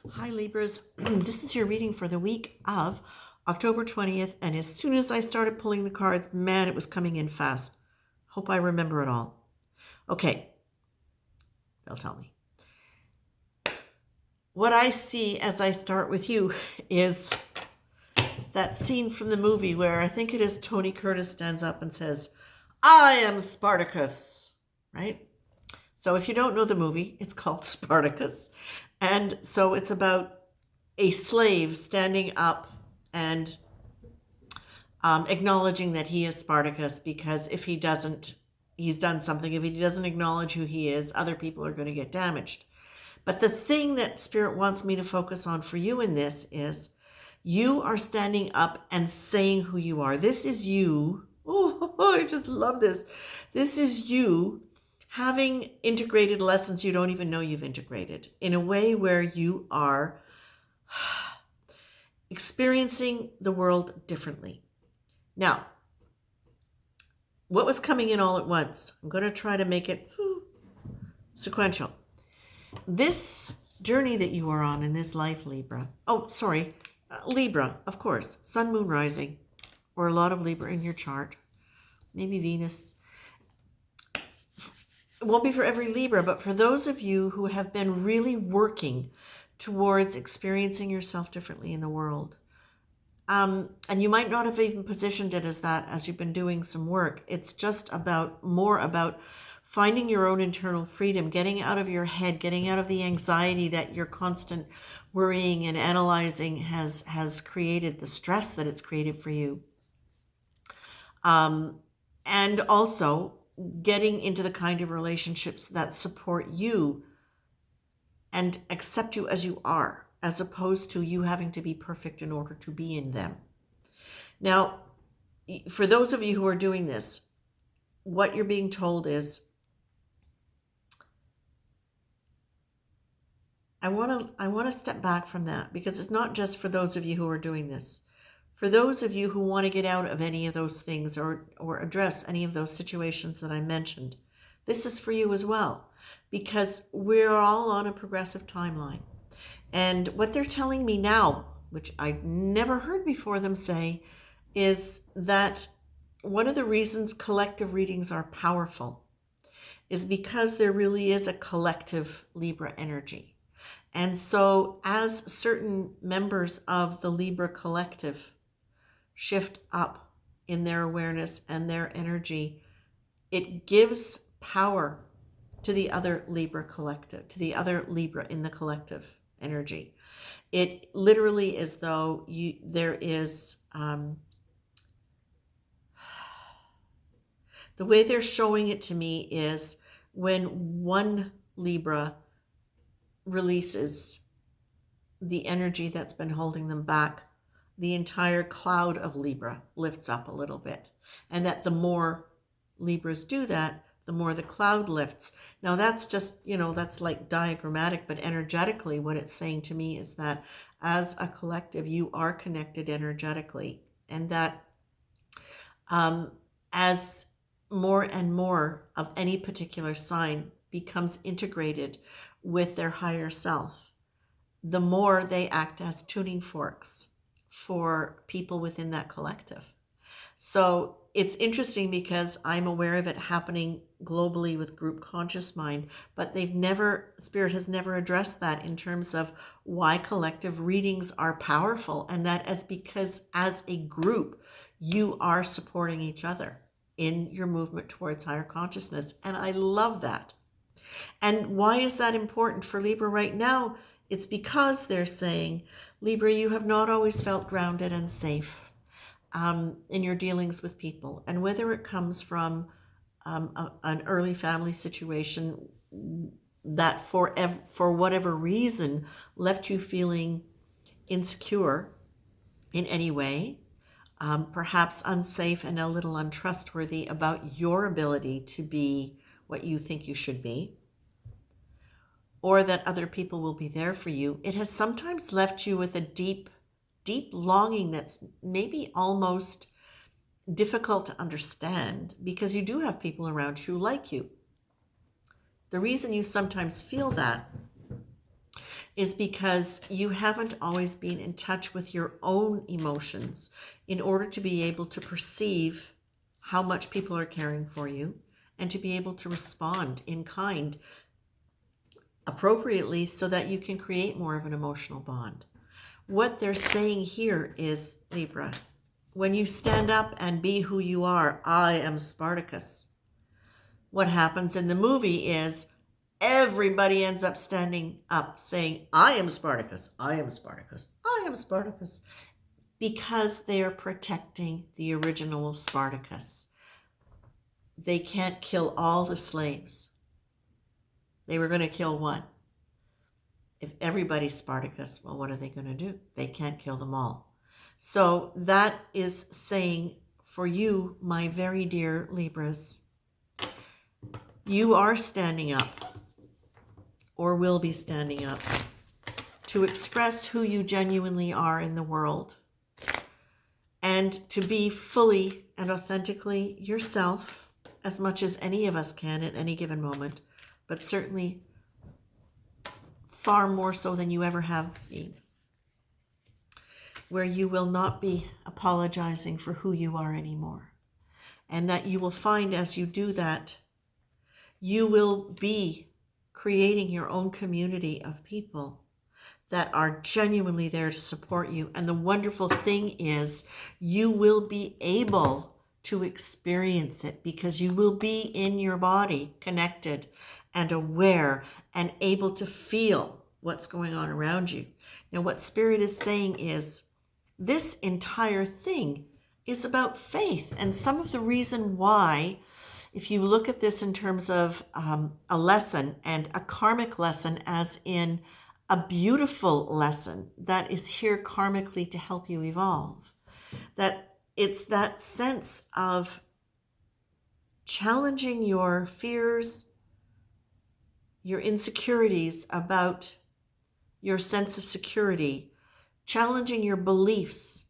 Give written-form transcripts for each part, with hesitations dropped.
Hi Libras, this is your reading for the week of October 20th, and as soon as I started pulling the cards, man, it was coming in fast. Hope I remember it all. Okay, they'll tell me. What I see as I start with you is that scene from the movie where I think it is Tony Curtis stands up and says, "I am Spartacus," right? So if you don't know the movie, it's called Spartacus. And so it's about a slave standing up and acknowledging that he is Spartacus, because if he doesn't, he's done something. If he doesn't acknowledge who he is, other people are going to get damaged. But the thing that Spirit wants me to focus on for you in this is you are standing up and saying who you are. This is you. Oh, I just love this. This is you having integrated lessons you don't even know you've integrated in a way where you are experiencing the world differently. Now, what was coming in all at once? I'm going to try to make it sequential. This journey that you are on in this life, Libra. Libra, of course. Sun, Moon, Rising, or a lot of Libra in your chart. Maybe Venus. It won't be for every Libra, but for those of you who have been really working towards experiencing yourself differently in the world. And you might not have even positioned it as that as you've been doing some work. It's just more about finding your own internal freedom, getting out of your head, getting out of the anxiety that your constant worrying and analyzing has created, the stress that it's created for you. And also getting into the kind of relationships that support you and accept you as you are, as opposed to you having to be perfect in order to be in them. Now, for those of you who are doing this, what you're being told is, I want to step back from that, because it's not just for those of you who are doing this. For those of you who want to get out of any of those things or address any of those situations that I mentioned, this is for you as well, because we're all on a progressive timeline. And what they're telling me now, which I never heard before them say, is that one of the reasons collective readings are powerful is because there really is a collective Libra energy. And so as certain members of the Libra collective shift up in their awareness and their energy, it gives power to the other Libra collective, to the other Libra in the collective energy. It literally is though there is, the way they're showing it to me is when one Libra releases the energy that's been holding them back, the entire cloud of Libra lifts up a little bit. And that the more Libras do that, the more the cloud lifts. Now that's just, that's like diagrammatic, but energetically what it's saying to me is that as a collective, you are connected energetically. And that as more and more of any particular sign becomes integrated with their higher self, the more they act as tuning forks for people within that collective. So it's interesting because I'm aware of it happening globally with group conscious mind, but Spirit has never addressed that in terms of why collective readings are powerful, and that because as a group, you are supporting each other in your movement towards higher consciousness. And I love that. And why is that important for Libra right now? It's because they're saying, Libra, you have not always felt grounded and safe in your dealings with people. And whether it comes from an early family situation that for whatever reason left you feeling insecure in any way, perhaps unsafe and a little untrustworthy about your ability to be what you think you should be, or that other people will be there for you, it has sometimes left you with a deep, deep longing that's maybe almost difficult to understand, because you do have people around you who like you. The reason you sometimes feel that is because you haven't always been in touch with your own emotions in order to be able to perceive how much people are caring for you and to be able to respond in kind appropriately so that you can create more of an emotional bond. What they're saying here is, Libra, when you stand up and be who you are, I am Spartacus. What happens in the movie is everybody ends up standing up saying, I am Spartacus, I am Spartacus, I am Spartacus, because they are protecting the original Spartacus. They can't kill all the slaves. They were going to kill one. If everybody's Spartacus, well, what are they going to do? They can't kill them all. So that is saying for you, my very dear Libras, you are standing up or will be standing up to express who you genuinely are in the world and to be fully and authentically yourself as much as any of us can at any given moment, but certainly far more so than you ever have been, where you will not be apologizing for who you are anymore. And that you will find as you do that, you will be creating your own community of people that are genuinely there to support you. And the wonderful thing is you will be able to experience it because you will be in your body connected and aware and able to feel what's going on around you. Now, what Spirit is saying is this entire thing is about faith. And some of the reason why, if you look at this in terms of a lesson and a karmic lesson, as in a beautiful lesson that is here karmically to help you evolve, that it's that sense of challenging your fears, your insecurities about your sense of security, challenging your beliefs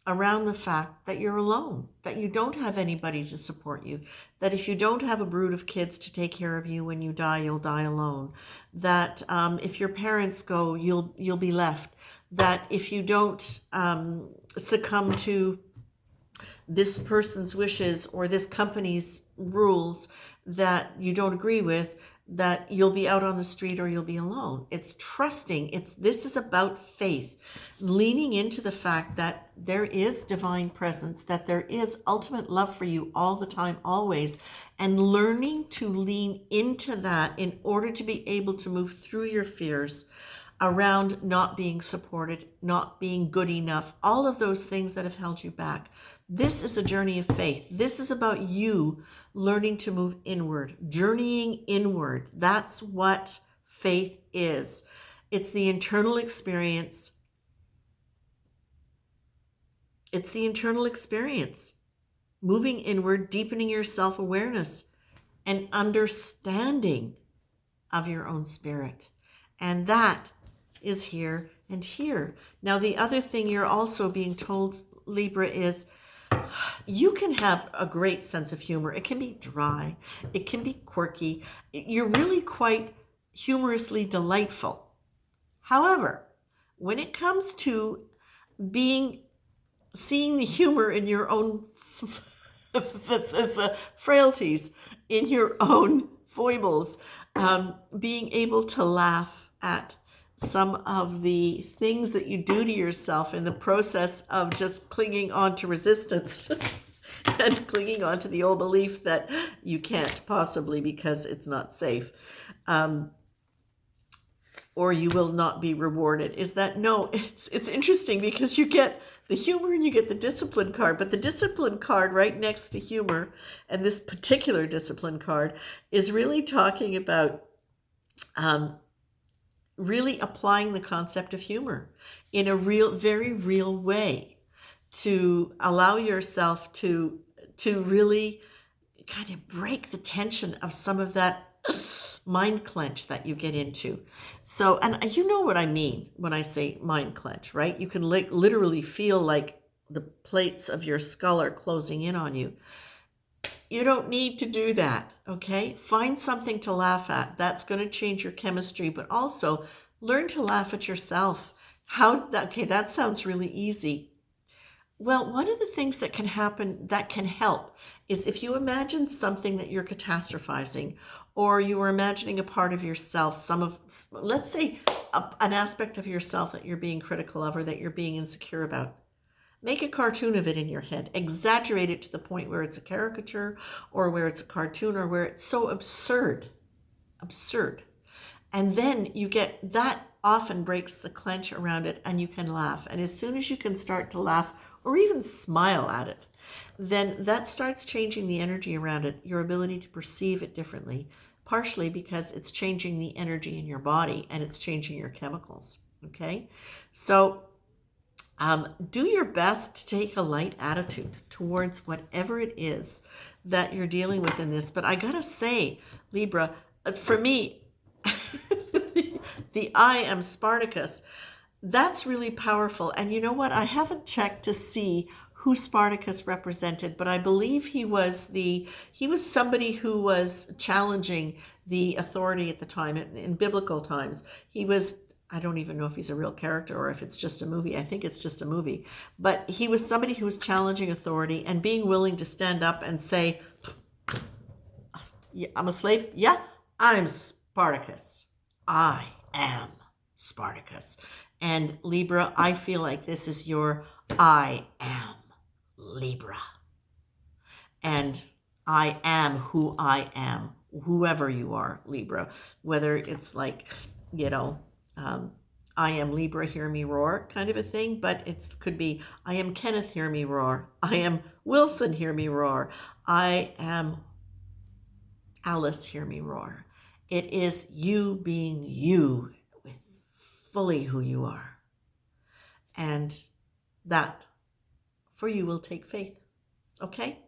around the fact that you're alone, that you don't have anybody to support you, that if you don't have a brood of kids to take care of you when you die, you'll die alone, that if your parents go, you'll be left, that if you don't succumb to this person's wishes or this company's rules that you don't agree with, that you'll be out on the street or you'll be alone. It's trusting. This is about faith, leaning into the fact that there is divine presence, that there is ultimate love for you all the time, always, and learning to lean into that in order to be able to move through your fears around not being supported, not being good enough, all of those things that have held you back. This is a journey of faith. This is about you learning to move inward, journeying inward. That's what faith is. It's the internal experience. It's the internal experience. Moving inward, deepening your self-awareness and understanding of your own spirit. And that is here and here. Now, the other thing you're also being told, Libra, is you can have a great sense of humor. It can be dry. It can be quirky. You're really quite humorously delightful. However, when it comes to seeing the humor in your own frailties, in your own foibles, being able to laugh at some of the things that you do to yourself in the process of just clinging on to resistance and clinging on to the old belief that you can't possibly because it's not safe, or you will not be rewarded, is that no, it's interesting because you get the humor and you get the discipline card, but the discipline card right next to humor, and this particular discipline card is really talking about really applying the concept of humor in a real, very real way to allow yourself to really kind of break the tension of some of that mind clench that you get into. So, and you know what I mean when I say mind clench, right? You can literally feel like the plates of your skull are closing in on you. You don't need to do that, okay? Find something to laugh at. That's going to change your chemistry, but also Learn to laugh at yourself. Okay, that sounds really easy. Well, one of the things that can happen that can help is if you imagine something that you're catastrophizing, or you are imagining a part of yourself, let's say an aspect of yourself that you're being critical of or that you're being insecure about. Make a cartoon of it in your head. Exaggerate it to the point where it's a caricature or where it's a cartoon or where it's so absurd. Absurd. And then you get that often breaks the clench around it and you can laugh. And as soon as you can start to laugh or even smile at it, then that starts changing the energy around it, your ability to perceive it differently, partially because it's changing the energy in your body and it's changing your chemicals. Okay? So do your best to take a light attitude towards whatever it is that you're dealing with in this. But I gotta say, Libra, for me, the I am Spartacus, that's really powerful. And you know what? I haven't checked to see who Spartacus represented, but I believe he was somebody who was challenging the authority at the time in biblical times. I don't even know if he's a real character or if it's just a movie. I think it's just a movie. But he was somebody who was challenging authority and being willing to stand up and say, yeah, I'm a slave. Yeah, I'm Spartacus. I am Spartacus. And Libra, I feel like this is your I am Libra. And I am who I am, whoever you are, Libra. Whether it's like, I am Libra, hear me roar kind of a thing, but it could be I am Kenneth, hear me roar. I am Wilson, hear me roar. I am Alice, hear me roar. It is you being you with fully who you are. And that for you will take faith. Okay?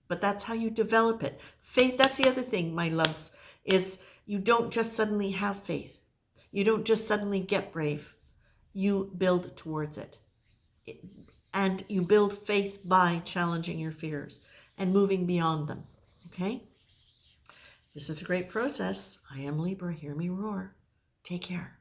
But that's how you develop it. Faith, that's the other thing, my loves, is you don't just suddenly have faith. You don't just suddenly get brave. You build towards it. And you build faith by challenging your fears and moving beyond them. Okay? This is a great process. I am Libra. Hear me roar. Take care.